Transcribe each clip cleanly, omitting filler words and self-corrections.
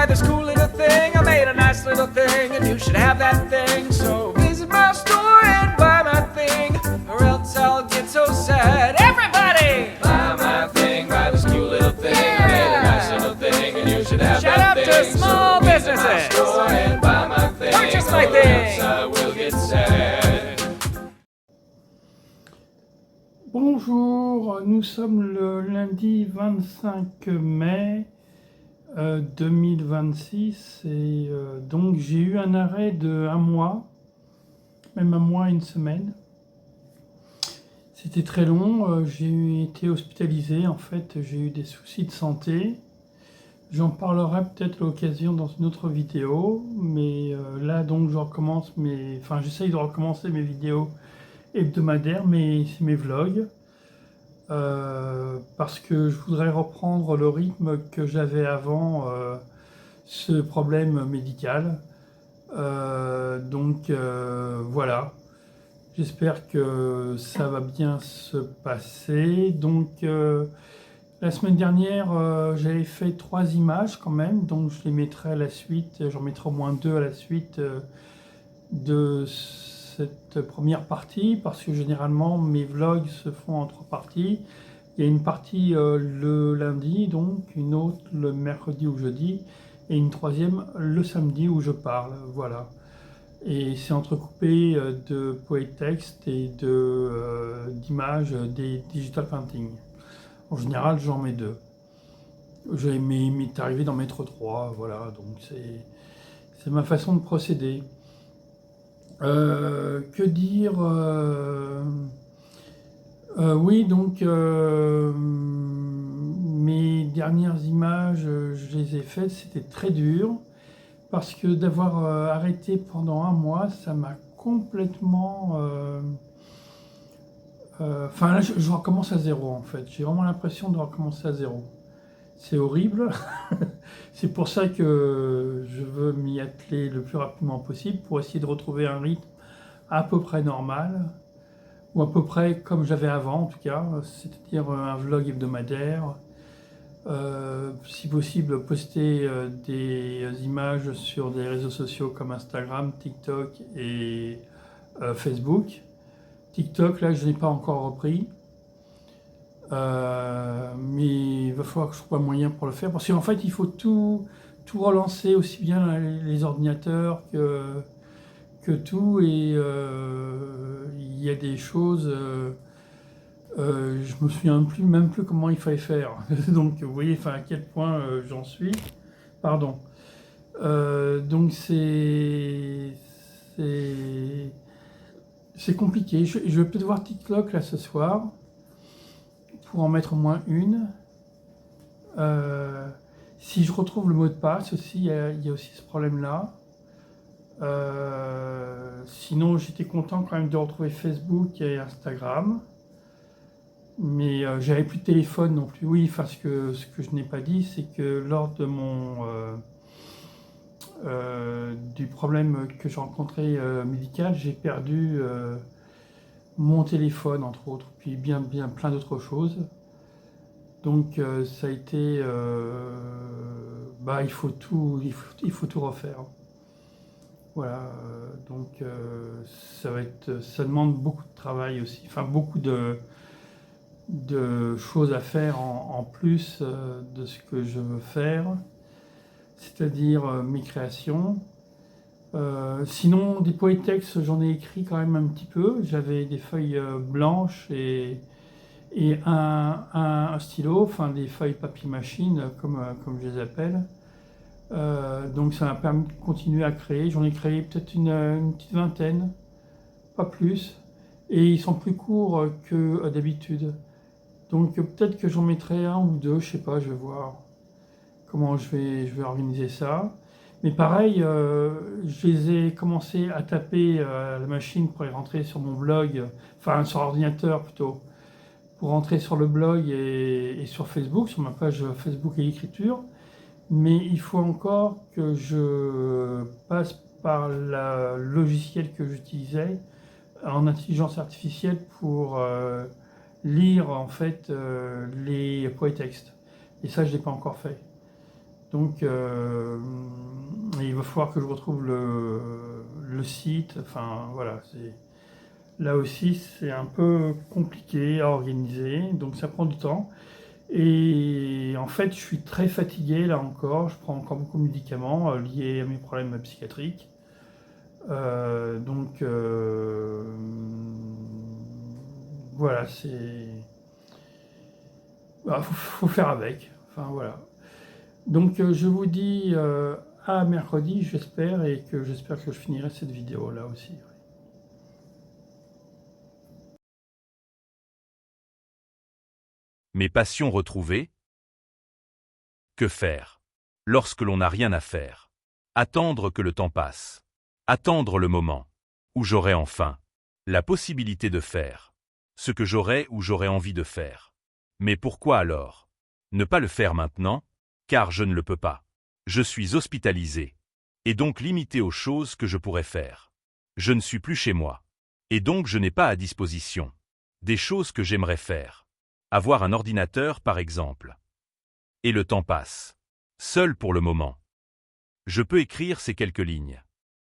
by this cool little thing. I made a nice little thing, and you should have that thing. So visit my store and buy my thing, or else I'll get so sad. Everybody! Buy my thing, buy this cool little thing. Yeah. I made a nice little thing, and you should have Shout that out thing. to small so businesses. Visit my store and buy my thing, Purchase my or thing. else I will get sad. Bonjour, nous sommes le lundi 25 mai 2026 et donc j'ai eu un arrêt de un mois, même un mois et une semaine. C'était très long, j'ai été hospitalisé en fait, j'ai eu des soucis de santé. J'en parlerai peut-être à l'occasion dans une autre vidéo, mais là donc je recommence j'essaye de recommencer mes vidéos hebdomadaires, c'est mes vlogs, parce que je voudrais reprendre le rythme que j'avais avant ce problème médical. Voilà, j'espère que ça va bien se passer. Donc la semaine dernière, j'avais fait 3 images quand même, donc je les mettrai à la suite, j'en mettrai au moins 2 à la suite de cette première partie, parce que généralement mes vlogs se font en 3 parties. Il y a une partie le lundi, donc une autre le mercredi ou jeudi, et une troisième le samedi où je parle, voilà. Et c'est entrecoupé de poétextes et d'images des digital painting. En général, j'en mets 2. Il m'est arrivé d'en mettre 3, voilà, donc c'est ma façon de procéder. Que dire oui, donc mes dernières images, je les ai faites, c'était très dur, parce que d'avoir arrêté pendant un mois, ça m'a complètement... là, je recommence à zéro en fait. J'ai vraiment l'impression de recommencer à zéro. C'est horrible. C'est pour ça que je veux m'y atteler le plus rapidement possible pour essayer de retrouver un rythme à peu près normal, ou à peu près comme j'avais avant en tout cas, c'est-à-dire un vlog hebdomadaire. Si possible, poster des images sur des réseaux sociaux comme Instagram, TikTok et Facebook. TikTok, là, je n'ai pas encore repris. Mais il va falloir que je trouve un moyen pour le faire. Parce qu'en fait, il faut tout relancer, aussi bien les ordinateurs que tout. Et il y a des choses... je me souviens même plus comment il fallait faire. Donc, vous voyez à quel point j'en suis. Pardon. Donc, c'est compliqué. Je vais peut-être voir TikTok là ce soir pour en mettre au moins une. Si je retrouve le mot de passe aussi, il y a aussi ce problème-là. Sinon, j'étais content quand même de retrouver Facebook et Instagram. Mais j'avais plus de téléphone non plus. Oui, ce que je n'ai pas dit, c'est que lors de du problème que j'ai rencontré médical, j'ai perdu mon téléphone entre autres, puis bien plein d'autres choses. Donc ça a été, il faut tout refaire. Voilà, donc ça demande beaucoup de travail aussi, beaucoup de choses à faire en plus de ce que je veux faire, c'est-à-dire mes créations. Sinon, des poétextes, j'en ai écrit quand même un petit peu. J'avais des feuilles blanches et un stylo, des feuilles papier machine, comme je les appelle. Donc ça m'a permis de continuer à créer. J'en ai créé peut-être une petite vingtaine, pas plus. Et ils sont plus courts que d'habitude. Donc peut-être que j'en mettrai 1 ou 2, je sais pas, je vais voir comment je vais organiser ça. Mais pareil, je les ai commencé à taper à la machine pour y rentrer sur mon blog, sur l'ordinateur plutôt, pour rentrer sur le blog et sur Facebook, sur ma page Facebook et l'écriture. Mais il faut encore que je passe par le logiciel que j'utilisais en intelligence artificielle pour lire en fait les poétextes. Et ça, je ne l'ai pas encore fait. Donc il va falloir que je retrouve le site, enfin voilà, là aussi c'est un peu compliqué à organiser, donc ça prend du temps. Et en fait je suis très fatigué là encore, je prends encore beaucoup de médicaments liés à mes problèmes psychiatriques. Donc voilà, faut faire avec, enfin voilà. Donc je vous dis à mercredi, j'espère, et j'espère que je finirai cette vidéo là aussi. Mes passions retrouvées? Que faire lorsque l'on n'a rien à faire? Attendre que le temps passe. Attendre le moment où j'aurai enfin la possibilité de faire ce que j'aurai ou j'aurai envie de faire. Mais pourquoi alors ne pas le faire maintenant? Car je ne le peux pas. Je suis hospitalisé et donc limité aux choses que je pourrais faire. Je ne suis plus chez moi et donc je n'ai pas à disposition des choses que j'aimerais faire. Avoir un ordinateur par exemple. Et le temps passe. Seul pour le moment. Je peux écrire ces quelques lignes.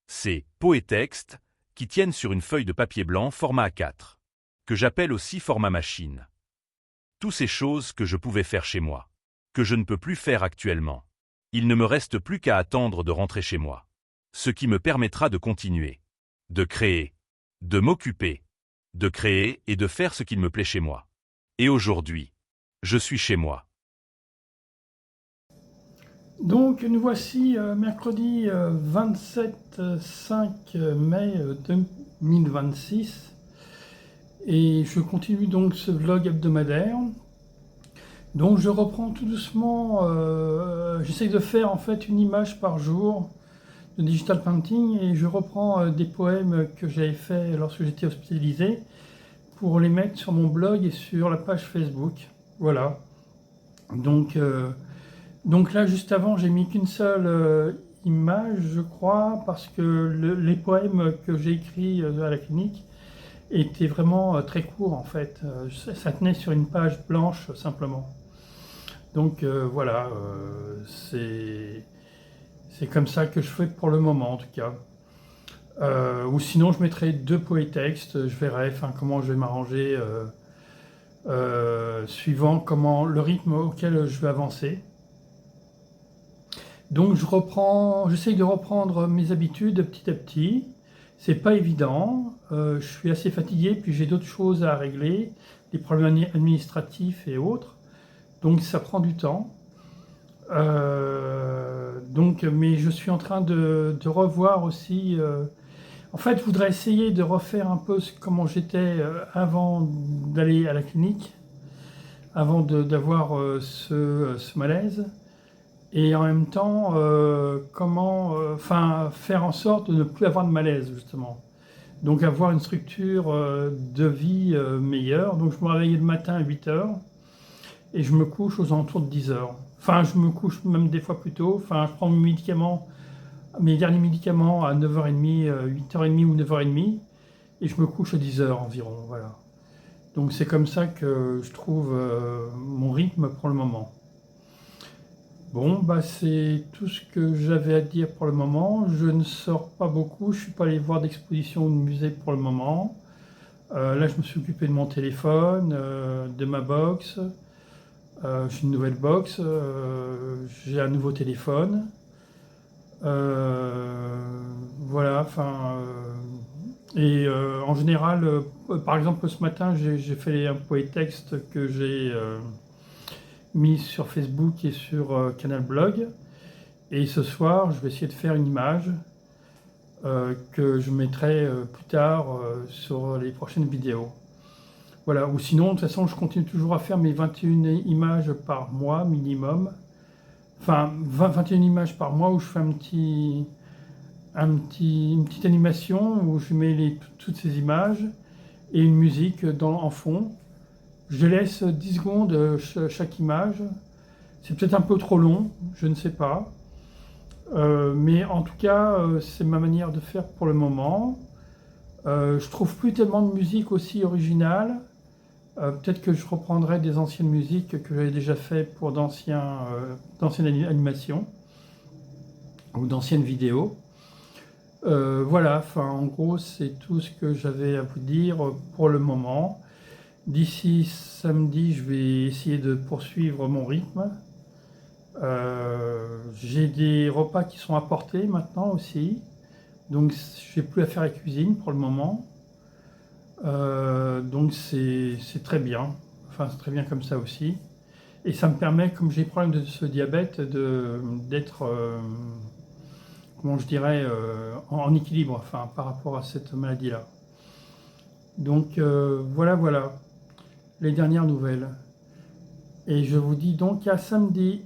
Ces poétextes qui tiennent sur une feuille de papier blanc format A4, que j'appelle aussi format machine. Toutes ces choses que je pouvais faire chez moi, que je ne peux plus faire actuellement. Il ne me reste plus qu'à attendre de rentrer chez moi. Ce qui me permettra de continuer, de créer, de m'occuper, de créer et de faire ce qu'il me plaît chez moi. Et aujourd'hui, je suis chez moi. Donc nous voici mercredi 27 mai 2026 et je continue donc ce vlog hebdomadaire. Donc je reprends tout doucement, j'essaie de faire en fait une image par jour de digital painting et je reprends des poèmes que j'avais fait lorsque j'étais hospitalisé pour les mettre sur mon blog et sur la page Facebook. Voilà. Donc là, juste avant, j'ai mis qu'une seule image, je crois, parce que les poèmes que j'ai écrits à la clinique étaient vraiment très courts, en fait. Ça tenait sur une page blanche, simplement. Donc voilà, c'est comme ça que je fais pour le moment, en tout cas. Ou sinon, je mettrai 2 poétextes, je verrai comment je vais m'arranger, suivant le rythme auquel je vais avancer. Donc j'essaye de reprendre mes habitudes petit à petit. C'est pas évident, je suis assez fatigué, puis j'ai d'autres choses à régler, des problèmes administratifs et autres. Donc ça prend du temps. Mais je suis en train de revoir aussi. En fait, je voudrais essayer de refaire un peu comment j'étais avant d'aller à la clinique, avant d'avoir ce malaise. Et en même temps, faire en sorte de ne plus avoir de malaise, justement. Donc avoir une structure de vie meilleure. Donc je me réveille le matin à 8 h et je me couche aux alentours de 10 h. Enfin, je me couche même des fois plus tôt. Enfin, je prends mes derniers médicaments à 9h30, 8h30 ou 9h30 et je me couche à 10 h environ. Voilà. Donc c'est comme ça que je trouve mon rythme pour le moment. Bon, c'est tout ce que j'avais à dire pour le moment. Je ne sors pas beaucoup, je ne suis pas allé voir d'exposition ou de musée pour le moment. Là, je me suis occupé de mon téléphone, de ma box. J'ai une nouvelle box, j'ai un nouveau téléphone. Voilà, en général, par exemple, ce matin, j'ai fait un poétexte que j'ai mis sur Facebook et sur Canal Blog. Et ce soir, je vais essayer de faire une image que je mettrai plus tard sur les prochaines vidéos. Voilà, ou sinon, de toute façon, je continue toujours à faire mes 21 images par mois minimum. Enfin, 21 images par mois où je fais une petite animation où je mets toutes ces images et une musique en fond. Je laisse 10 secondes chaque image. C'est peut-être un peu trop long, je ne sais pas. Mais en tout cas, c'est ma manière de faire pour le moment. Je trouve plus tellement de musique aussi originale. Peut-être que je reprendrai des anciennes musiques que j'avais déjà fait pour d'anciennes animations ou d'anciennes vidéos. Voilà, enfin, en gros, c'est tout ce que j'avais à vous dire pour le moment. D'ici samedi, je vais essayer de poursuivre mon rythme. J'ai des repas qui sont apportés maintenant aussi, donc je n'ai plus à faire la cuisine pour le moment. Donc c'est très bien, enfin c'est très bien comme ça aussi. Et ça me permet, comme j'ai le problème de ce diabète, d'être, comment je dirais, en équilibre, enfin par rapport à cette maladie-là. Donc voilà, voilà, les dernières nouvelles. Et je vous dis donc à samedi.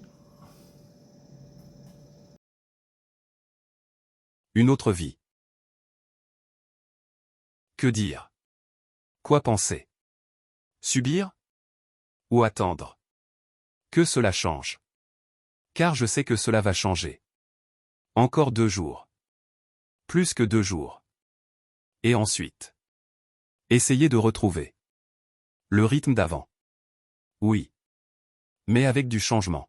Une autre vie. Que dire? Quoi penser? Subir? Ou attendre? Que cela change. Car je sais que cela va changer. Encore 2 jours. Plus que 2 jours. Et ensuite. Essayez de retrouver le rythme d'avant. Oui. Mais avec du changement.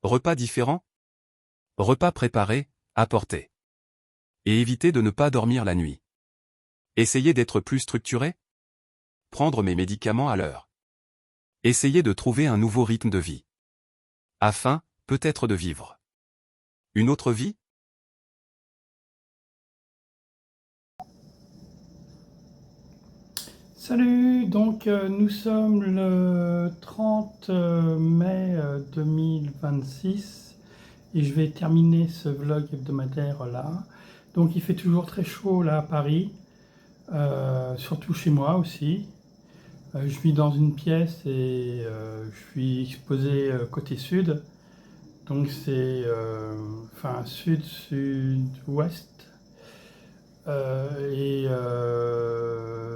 Repas différents? Repas préparés, apportés. Et évitez de ne pas dormir la nuit. Essayez d'être plus structuré? Prendre mes médicaments à l'heure. Essayez de trouver un nouveau rythme de vie. Afin, peut-être de vivre. Une autre vie? Salut, donc nous sommes le 30 mai 2026 et je vais terminer ce vlog hebdomadaire là. Donc il fait toujours très chaud là à Paris, surtout chez moi aussi. Je vis dans une pièce et je suis exposé côté sud, donc c'est enfin sud-sud-ouest. Et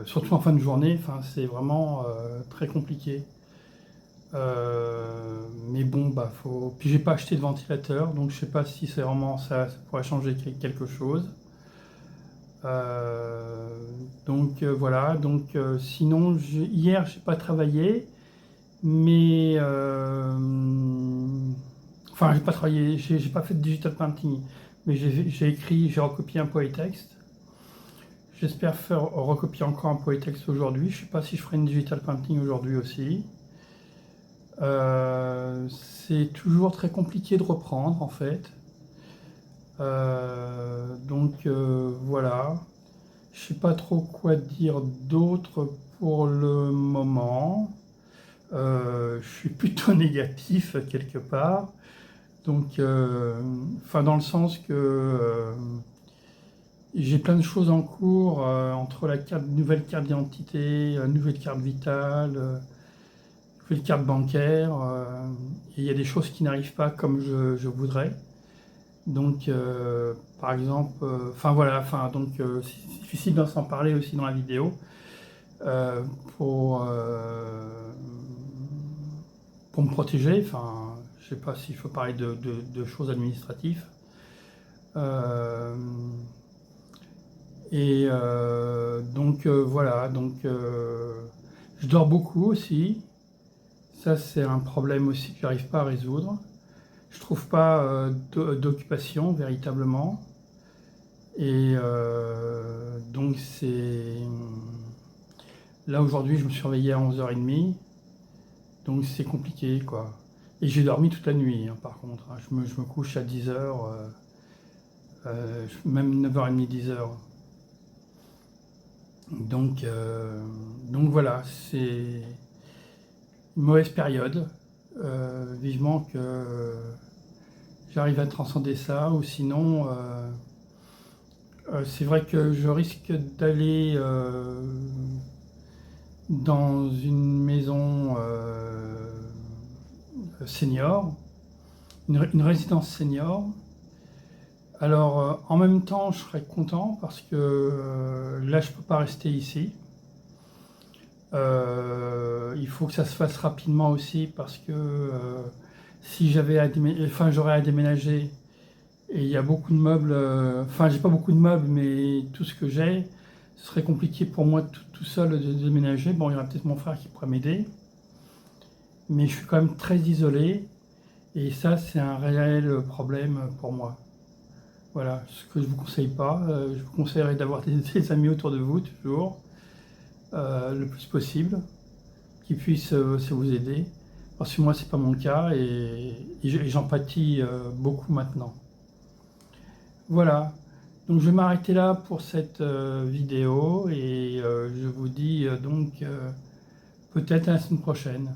surtout en fin de journée, enfin, c'est vraiment très compliqué. Mais bon, bah faut. Puis j'ai pas acheté de ventilateur, donc je sais pas si c'est vraiment ça, ça pourrait changer quelque chose. Donc voilà. Donc sinon, hier j'ai pas travaillé, mais enfin j'ai pas travaillé, j'ai pas fait de digital painting, mais j'ai écrit, j'ai recopié un polytexte. J'espère faire recopier encore un polytexte aujourd'hui. Je ne sais pas si je ferai une digital painting aujourd'hui aussi. C'est toujours très compliqué de reprendre en fait. Donc voilà. Je ne sais pas trop quoi dire d'autre pour le moment. Je suis plutôt négatif quelque part. Donc, enfin dans le sens que j'ai plein de choses en cours entre la nouvelle carte d'identité, nouvelle carte vitale, nouvelle carte bancaire. Et il y a des choses qui n'arrivent pas comme je voudrais. Donc, par exemple, enfin voilà, enfin donc c'est difficile d'en s'en parler aussi dans la vidéo euh, pour euh, pour me protéger. Enfin, je sais pas s'il faut parler de choses administratives. Euh, Et donc voilà, donc je dors beaucoup aussi. Ça c'est un problème aussi que j'arrive pas à résoudre. Je trouve pas d'occupation véritablement. Et donc c'est... Là aujourd'hui je me suis réveillé à 11h30. Donc c'est compliqué quoi. Et j'ai dormi toute la nuit par contre, hein. Je me couche à 10h, même 9h30, 10h. Donc voilà, c'est une mauvaise période. Vivement que j'arrive à transcender ça, ou sinon, c'est vrai que je risque d'aller dans une maison senior, une résidence senior. Alors, en même temps, je serais content parce que là, je ne peux pas rester ici. Il faut que ça se fasse rapidement aussi parce que si j'avais enfin, j'aurais à déménager et il y a beaucoup de meubles, enfin, j'ai pas beaucoup de meubles, mais tout ce que j'ai, ce serait compliqué pour moi tout seul de déménager. Bon, il y aura peut-être mon frère qui pourrait m'aider, mais je suis quand même très isolé, et ça, c'est un réel problème pour moi. Voilà, ce que je ne vous conseille pas. Je vous conseillerais d'avoir des amis autour de vous, toujours, le plus possible, qui puissent vous aider. Parce que moi, c'est pas mon cas, et j'en pâtis beaucoup maintenant. Voilà, donc je vais m'arrêter là pour cette vidéo, et je vous dis donc peut-être à la semaine prochaine.